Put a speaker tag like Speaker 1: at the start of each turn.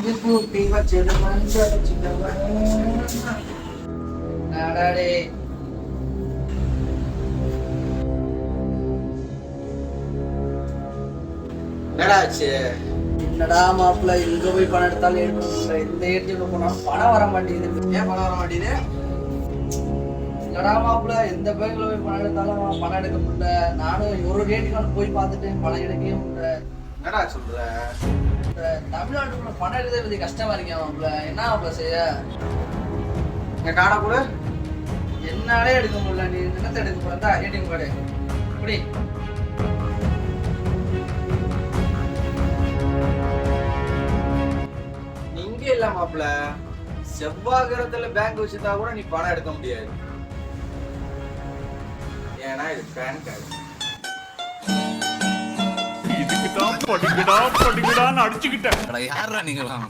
Speaker 1: என்னடா மாப்பிள்ள இங்க போய் பணம் எடுத்தாலும் இந்த ஏடிஎம்ல போனாலும் பணம் வர மாட்டேங்குது.
Speaker 2: ஏன் பணம் வர மாட்டேங்குது?
Speaker 1: என்னடா மாப்பிள்ள எந்த பேங்க்ல போய் பணம் எடுத்தாலும் பணம் எடுக்க முடியல. நானும் ஒரு ஏடிஎம் போய் பார்த்துட்டு பணம் எடுக்கவே முடியல.
Speaker 2: என்னடா சொல்ற?
Speaker 1: தமிழ்நாட்டுக்குள்ள பணம் எடுக்கிறத பத்தி கஷ்டமா இருக்கேன் மாப்பிள்ள. என்ன மாப்பிள்ள செய்ய?
Speaker 2: என் காடை கூட
Speaker 1: என்னாலே எடுக்க முடியல. நீ என்னத்தை எடுக்க போறா? ஏடிஎம் கார்டு இப்படி
Speaker 2: இங்க இல்ல மாப்பிள்ள, செவ்வாய்க்கிரத்துல பேங்க் வச்சுட்டா கூட நீ பணம் எடுக்க முடியாது. ஏன்னா இது பேன் கார்டு.
Speaker 3: இதுக்கு தான் படிக்கடா படிக்கடான்னு அடிச்சுக்கிட்டேன்.
Speaker 4: யாரா நீங்களா?